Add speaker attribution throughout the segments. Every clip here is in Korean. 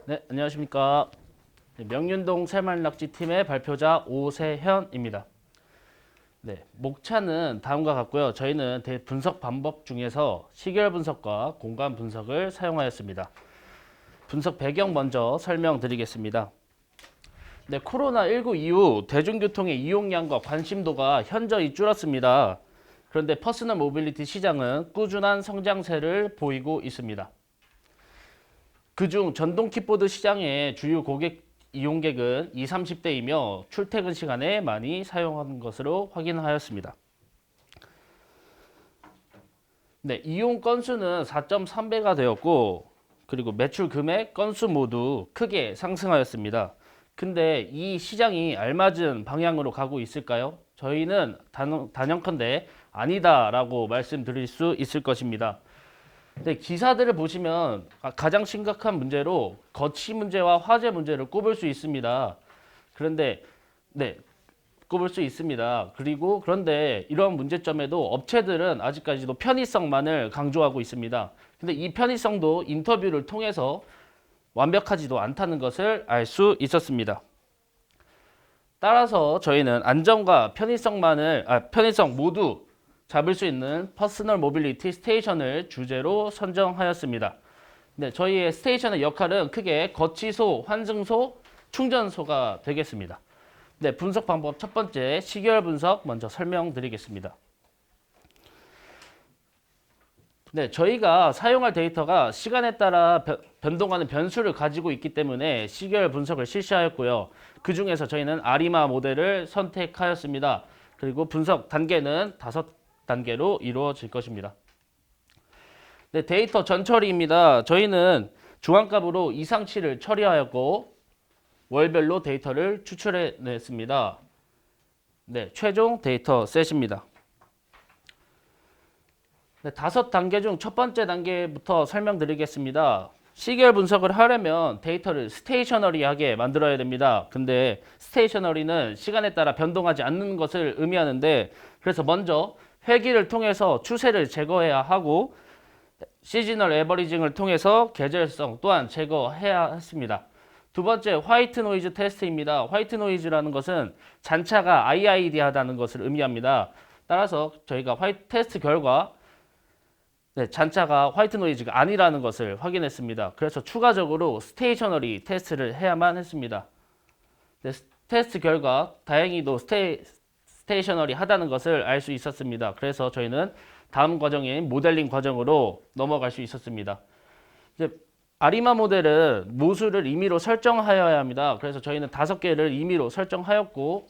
Speaker 1: 네, 안녕하십니까. 네, 명륜동 새말낙지팀의 발표자 오세현입니다. 네, 목차는 다음과 같고요. 저희는 분석 방법 중에서 시계열 분석과 공간 분석을 사용하였습니다. 분석 배경 먼저 설명드리겠습니다. 네, 코로나19 이후 대중교통의 이용량과 관심도가 현저히 줄었습니다. 그런데 퍼스널 모빌리티 시장은 꾸준한 성장세를 보이고 있습니다. 그중 전동 킥보드 시장의 주요 고객 이용객은 20, 30대이며 출퇴근 시간에 많이 사용하는 것으로 확인하였습니다. 네, 이용 건수는 4.3배가 되었고 그리고 매출 금액, 건수 모두 크게 상승하였습니다. 근데 이 시장이 알맞은 방향으로 가고 있을까요? 저희는 단연컨대 아니다라고 말씀드릴 수 있을 것입니다. 네, 기사들을 보시면 가장 심각한 문제로 거치 문제와 화재 문제를 꼽을 수 있습니다. 그런데 네, 꼽을 수 있습니다. 그런데 이런 문제점에도 업체들은 아직까지도 편의성만을 강조하고 있습니다. 근데 이 편의성도 인터뷰를 통해서 완벽하지도 않다는 것을 알 수 있었습니다. 따라서 저희는 안전과 편의성 모두 잡을 수 있는 퍼스널 모빌리티 스테이션을 주제로 선정하였습니다. 네, 저희의 스테이션의 역할은 크게 거치소, 환승소, 충전소가 되겠습니다. 네, 분석 방법 첫 번째 시계열 분석 먼저 설명드리겠습니다. 네, 저희가 사용할 데이터가 시간에 따라 변동하는 변수를 가지고 있기 때문에 시계열 분석을 실시하였고요. 그 중에서 저희는 아리마 모델을 선택하였습니다. 그리고 분석 단계는 5단계로 이루어질 것입니다. 네, 데이터 전처리입니다. 저희는 중앙값으로 이상치를 처리하였고 월별로 데이터를 추출해냈습니다. 네, 최종 데이터 셋입니다. 네, 5단계 중 첫 번째 단계부터 설명드리겠습니다. 시계열 분석을 하려면 데이터를 스테이셔너리하게 만들어야 됩니다. 근데 스테이셔너리는 시간에 따라 변동하지 않는 것을 의미하는데 그래서 먼저 회기를 통해서 추세를 제거해야 하고 시즈널 에버리징을 통해서 계절성 또한 제거해야 했습니다. 두 번째 화이트 노이즈 테스트입니다. 화이트 노이즈라는 것은 잔차가 IID하다는 것을 의미합니다. 따라서 저희가 화이트 테스트 결과 잔차가 화이트 노이즈가 아니라는 것을 확인했습니다. 그래서 추가적으로 스테이셔너리 테스트를 해야만 했습니다. 테스트 결과 다행히도 스테이셔너리 하다는 것을 알 수 있었습니다. 그래서 저희는 다음 과정인 모델링 과정으로 넘어갈 수 있었습니다. 이제 아리마 모델은 모수를 임의로 설정하여야 합니다. 그래서 저희는 5개를 임의로 설정하였고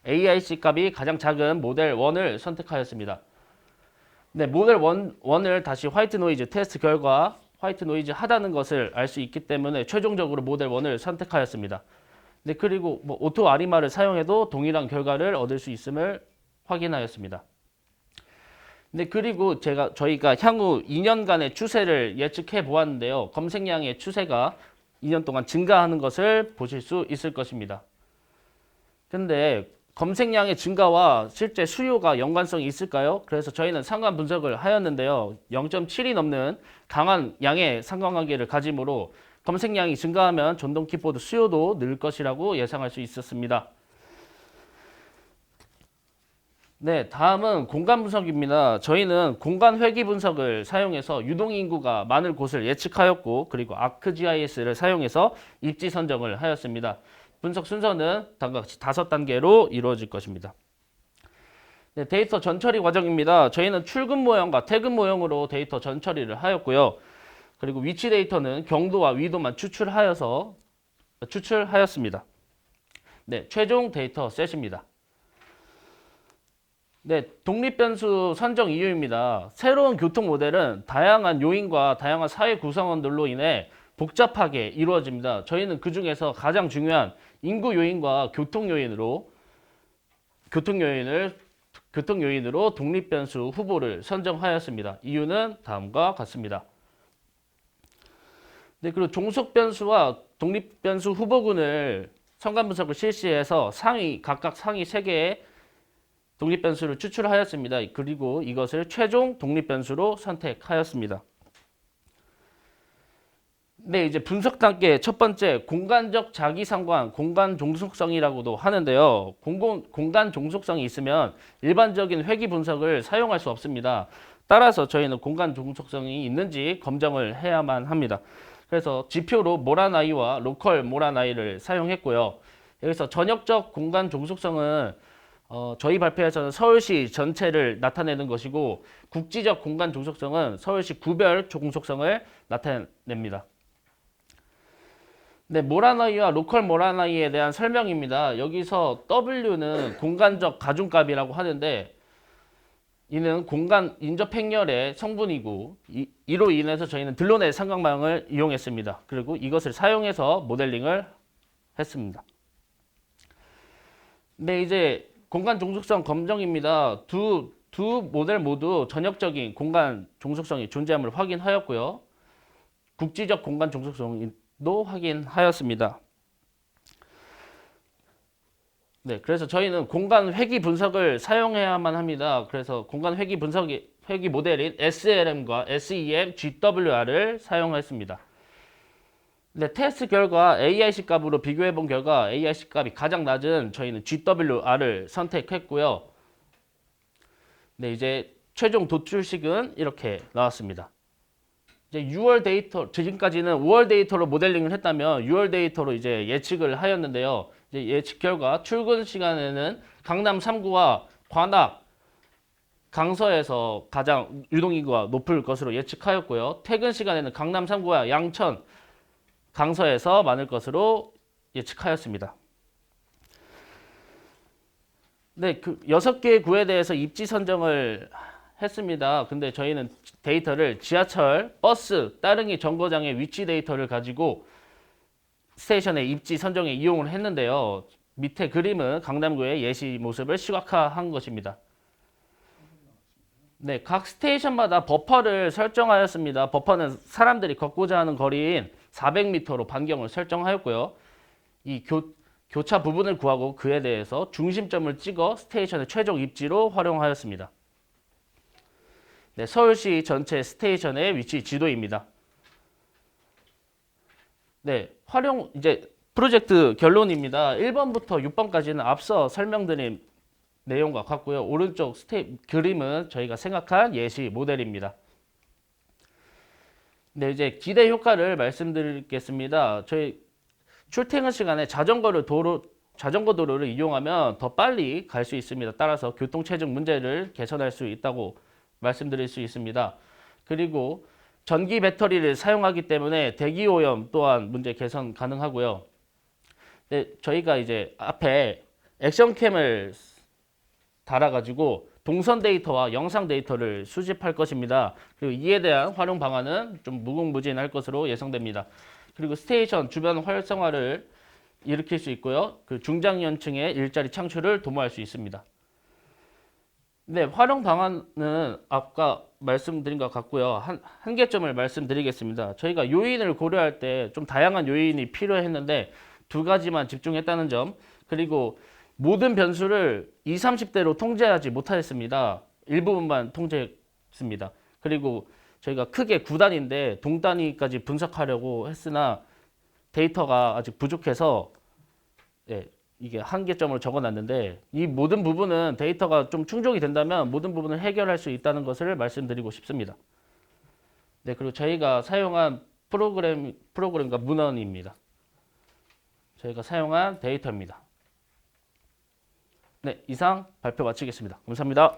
Speaker 1: AIC 값이 가장 작은 모델 1을 선택하였습니다. 네, 모델 1을 다시 화이트 노이즈 테스트 결과 화이트 노이즈 하다는 것을 알 수 있기 때문에 최종적으로 모델 1을 선택하였습니다. 네, 그리고 오토 아리마를 사용해도 동일한 결과를 얻을 수 있음을 확인하였습니다. 네, 그리고 저희가 향후 2년간의 추세를 예측해 보았는데요. 검색량의 추세가 2년 동안 증가하는 것을 보실 수 있을 것입니다. 근데 검색량의 증가와 실제 수요가 연관성이 있을까요? 그래서 저희는 상관 분석을 하였는데요. 0.7이 넘는 강한 양의 상관관계를 가지므로 검색량이 증가하면 전동 킥보드 수요도 늘 것이라고 예상할 수 있었습니다. 네, 다음은 공간 분석입니다. 저희는 공간 회귀 분석을 사용해서 유동인구가 많을 곳을 예측하였고 그리고 ArcGIS를 사용해서 입지 선정을 하였습니다. 분석 순서는 다음과 같이 5단계로 이루어질 것입니다. 네, 데이터 전처리 과정입니다. 저희는 출근 모형과 퇴근 모형으로 데이터 전처리를 하였고요. 그리고 위치 데이터는 경도와 위도만 추출하였습니다. 네, 최종 데이터 셋입니다. 네, 독립변수 선정 이유입니다. 새로운 교통 모델은 다양한 요인과 다양한 사회 구성원들로 인해 복잡하게 이루어집니다. 저희는 그 중에서 가장 중요한 인구 요인과 교통 요인으로 독립변수 후보를 선정하였습니다. 이유는 다음과 같습니다. 네, 그리고 종속변수와 독립변수 후보군을 선간 분석을 실시해서 각각 상위 3개의 독립변수를 추출하였습니다. 그리고 이것을 최종 독립변수로 선택하였습니다. 네, 이제 분석 단계 첫 번째 공간적 자기상관, 공간 종속성이라고도 하는데요. 공간 종속성이 있으면 일반적인 회귀 분석을 사용할 수 없습니다. 따라서 저희는 공간 종속성이 있는지 검증을 해야만 합니다. 그래서 지표로 모라나이와 로컬 모라나이를 사용했고요. 여기서 전역적 공간 종속성은 저희 발표에서는 서울시 전체를 나타내는 것이고 국지적 공간 종속성은 서울시 구별 종속성을 나타냅니다. 네, 모라나이와 로컬 모라나이에 대한 설명입니다. 여기서 W는 공간적 가중값이라고 하는데 이는 공간 인접 행렬의 성분이고 이로 인해서 저희는 들로넷 삼각망을 이용했습니다. 그리고 이것을 사용해서 모델링을 했습니다. 네, 이제 공간 종속성 검정입니다. 두 모델 모두 전역적인 공간 종속성이 존재함을 확인하였고요. 국지적 공간 종속성도 확인하였습니다. 네, 그래서 저희는 공간 회귀 분석을 사용해야만 합니다. 그래서 공간 회귀 모델인 SLM과 SEM, GWR을 사용했습니다. 네, 테스트 결과 AIC 값으로 비교해 본 결과 AIC 값이 가장 낮은 저희는 GWR을 선택했고요. 네, 이제 최종 도출식은 이렇게 나왔습니다. 이제 6월 데이터, 지금까지는 5월 데이터로 모델링을 했다면 6월 데이터로 이제 예측을 하였는데요. 이제 예측 결과 출근 시간에는 강남 3구와 관악, 강서에서 가장 유동인구가 높을 것으로 예측하였고요. 퇴근 시간에는 강남 3구와 양천, 강서에서 많을 것으로 예측하였습니다. 네, 그 6개의 구에 대해서 입지 선정을 했습니다. 근데 저희는 데이터를 지하철, 버스, 따릉이 정거장의 위치 데이터를 가지고 스테이션의 입지 선정에 이용을 했는데요. 밑에 그림은 강남구의 예시 모습을 시각화한 것입니다. 네, 각 스테이션마다 버퍼를 설정하였습니다. 버퍼는 사람들이 걷고자 하는 거리인 400m로 반경을 설정하였고요. 이 교차 부분을 구하고 그에 대해서 중심점을 찍어 스테이션의 최종 입지로 활용하였습니다. 네, 서울시 전체 스테이션의 위치 지도입니다. 네, 이제 프로젝트 결론입니다. 1번부터 6번까지는 앞서 설명드린 내용과 같고요. 오른쪽 그림은 저희가 생각한 예시 모델입니다. 네, 이제 기대 효과를 말씀드리겠습니다. 저희 출퇴근 시간에 자전거 도로를 이용하면 더 빨리 갈 수 있습니다. 따라서 교통체증 문제를 개선할 수 있다고 말씀드릴 수 있습니다. 그리고 전기 배터리를 사용하기 때문에 대기 오염 또한 문제 개선 가능하고요. 네, 저희가 이제 앞에 액션캠을 달아가지고 동선 데이터와 영상 데이터를 수집할 것입니다. 그리고 이에 대한 활용 방안은 좀 무궁무진할 것으로 예상됩니다. 그리고 스테이션 주변 활성화를 일으킬 수 있고요. 그 중장년층의 일자리 창출을 도모할 수 있습니다. 네, 활용 방안은 아까 말씀드린 것 같고요. 한계점을 말씀드리겠습니다. 저희가 요인을 고려할 때 좀 다양한 요인이 필요했는데 2가지만 집중했다는 점, 그리고 모든 변수를 20, 30대로 통제하지 못하였습니다. 일부분만 통제했습니다. 그리고 저희가 크게 9단위인데 동단위까지 분석하려고 했으나 데이터가 아직 부족해서 이게 한계점을 적어놨는데 이 모든 부분은 데이터가 좀 충족이 된다면 모든 부분을 해결할 수 있다는 것을 말씀드리고 싶습니다. 네, 그리고 저희가 사용한 프로그램과 문헌입니다. 저희가 사용한 데이터입니다. 네, 이상 발표 마치겠습니다. 감사합니다.